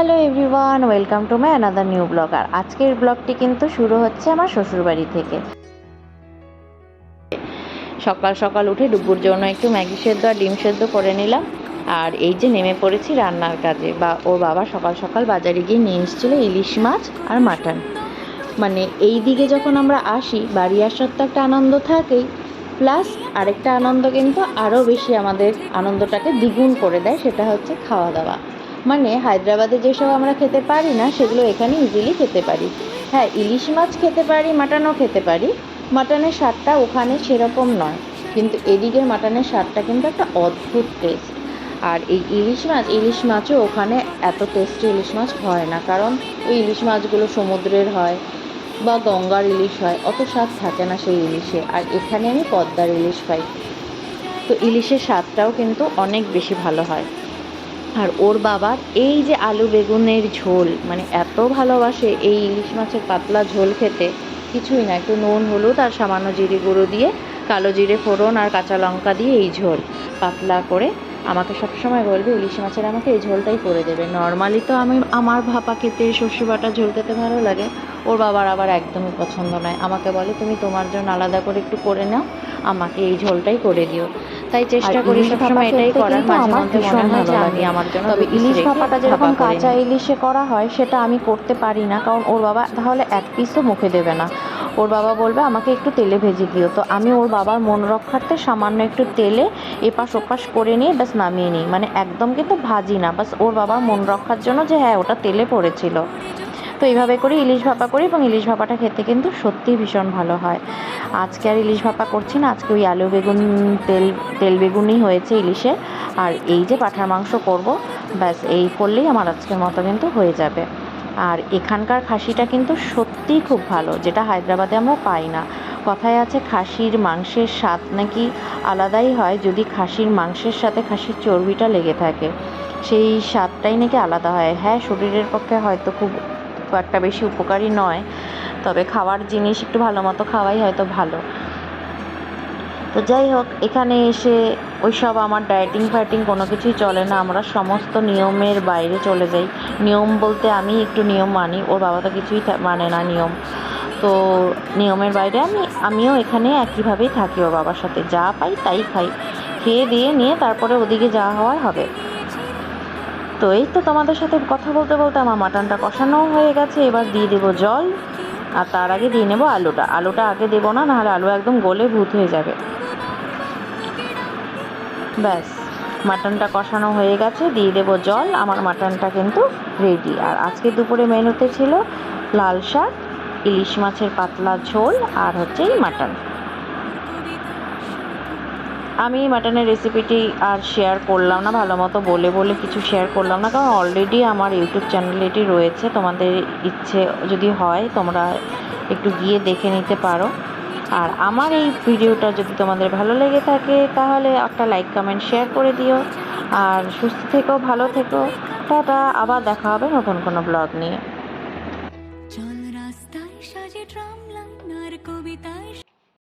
Hello everyone, welcome to my another new blog. আর আজকের ব্লগটি কিন্তু শুরু হচ্ছে আমার শ্বশুরবাড়ি থেকে। সকাল সকাল উঠে ডুবুর জন্য একটু ম্যাগি সেদ্ধ আর ডিম সেদ্ধ করে নিলাম। আর এই যে নেমে পড়েছি রান্নার কাজে। ওর বাবা সকাল সকাল বাজারে গিয়ে নিয়ে এসেছিলো ইলিশ মাছ আর মাটন। মানে এই দিকে যখন আমরা আসি, বাড়ি আসার তো একটা আনন্দ থাকেই, প্লাস আরেকটা আনন্দ কিন্তু আরও বেশি আমাদের আনন্দটাকে দ্বিগুণ করে দেয়, সেটা হচ্ছে খাওয়া দাওয়া। মানে হায়দ্রাবাদে যেসব আমরা খেতে পারি না, সেগুলো এখানে ইজিলি খেতে পারি। হ্যাঁ, ইলিশ মাছ খেতে পারি, মাটনও খেতে পারি। মাটনের স্বাদটা ওখানে সেরকম নয়, কিন্তু এদিকের মাটনের স্বাদটা কিন্তু একটা অদ্ভুত টেস্ট। আর এই ইলিশ মাছও ওখানে এত টেস্টি ইলিশ মাছ হয় না, কারণ ওই ইলিশ মাছগুলো সমুদ্রের হয় বা গঙ্গার ইলিশ হয়, অত স্বাদ থাকে না সেই ইলিশে। আর এখানে আমি পদ্মার ইলিশ পাই, তো ইলিশের স্বাদটাও কিন্তু অনেক বেশি ভালো হয়। আর ওর বাবার এই যে আলু বেগুনের ঝোল, মানে এত ভালোবাসে এই ইলিশ মাছের পাতলা ঝোল খেতে, কিছুই না, একটু নুন হলুদ আর সামান্য জিরে গুঁড়ো দিয়ে, কালো জিরে ফোড়ন আর কাঁচা লঙ্কা দিয়ে এই ঝোল পাতলা করে আমাকে সবসময় বলবে ইলিশ মাছের আমাকে এই ঝোলটাই করে দেবে। নর্মালি তো আমি আমার ভাপা খেতে, সর্ষে বাটা ঝোল খেতে ভালো লাগে, ওর বাবার আবার একদমই পছন্দ নয়। আমাকে বলে তুমি তোমার জন্য আলাদা করে একটু করে নাও, আমাকে এই ঝোলটাই করে দিও। তাই চেষ্টা করি সবসময় এটাই করার। মাঝে মধ্যে মনে হয় যে আমি আমার জন্য তবে ইলিশ ভাপাটা যেরকম কাঁচা ইলিশে করা হয় সেটা আমি করতে পারি না, কারণ ওর বাবা তাহলে এক পিসও মুখে দেবে না। ওর বাবা বলবে আমাকে একটু তেলে ভেজে দিও, তো আমি ওর বাবার মন রক্ষার্থে সামান্য একটু তেলে এপাশ ওপাশ করে নিয়ে ব্যাস নামিয়ে নিই। মানে একদম কিন্তু ভাজি না, বাস ওর বাবার মন রক্ষার জন্য যে হ্যাঁ ওটা তেলে পড়েছিল। তো এইভাবে করে ইলিশ ভাপা করি, এবং ইলিশ ভাপাটা খেতে কিন্তু সত্যিই ভীষণ ভালো হয়। আজকে আর ইলিশ ভাপা করছি না, আজকে ওই আলু বেগুন তেল বেগুনই হয়েছে ইলিশে। আর এই যে পাঁঠার মাংস করব, ব্যাস এই করলেই আমার আজকের মতো কিন্তু হয়ে যাবে। আর এখানকার খাসিটা কিন্তু সত্যিই খুব ভালো, যেটা হায়দ্রাবাদে আমরা পাই না। কথায় আছে খাসির মাংসের স্বাদ নাকি আলাদাই হয় যদি খাসির মাংসের সাথে খাসির চর্বিটা লেগে থাকে, সেই স্বাদটাই নাকি আলাদা হয়। হ্যাঁ, শরীরের পক্ষে হয়তো খুব একটা বেশি উপকারী নয়, তবে খাওয়ার জিনিস একটু ভালো মতো খাওয়াই হয়তো ভালো। তো যাই হোক, এখানে এসে ওইসব আমার ডায়েটিং কোনো কিছুই চলে না, আমরা সমস্ত নিয়মের বাইরে চলে যাই। নিয়ম বলতে আমি একটু নিয়ম মানি, ওর বাবা তো কিছুই মানে না নিয়ম। তো নিয়মের বাইরে আমিও এখানে একইভাবেই থাকি, ওর বাবার সাথে যা পাই তাই খাই, খেয়ে দিয়ে নিয়ে তারপরে ওদিকে যাওয়া হওয়ার হবে। তো এই তো তোমাদের সাথে কথা বলতে বলতে আমার মাটনটা কষানোও হয়ে গেছে। এবার দিয়ে দেবো জল, আর তার আগে দিয়ে নেবো আলুটা আগে দেবো না, নাহলে আলু একদম গলে ভূত হয়ে যাবে। ব্যাস, মাটনটা কষানো হয়ে গেছে, দিয়ে দেবো জল। আমার মাটনটা কিন্তু রেডি। আর আজকে দুপুরে মেনুতে ছিল লাল শাক, ইলিশ মাছের পাতলা ঝোল, আর হচ্ছে এই মাটন। আমি মাটনের রেসিপিটি আর শেয়ার করলাম না, ভালো মতো বলে কিছু শেয়ার করলাম না, কারণ অলরেডি আমার ইউটিউব চ্যানেলে এটি রয়েছে। তোমাদের ইচ্ছে যদি হয় তোমরা একটু গিয়ে দেখে নিতে পারো। আর আমার এই ভিডিওটা যদি তোমাদের ভালো লেগে থাকে তাহলে একটা লাইক কমেন্ট শেয়ার করে দিও। আর সুস্থ থেকো, ভালো থেকো, টাটা। আবার দেখা হবে নতুন কোনো ব্লগ নিয়ে।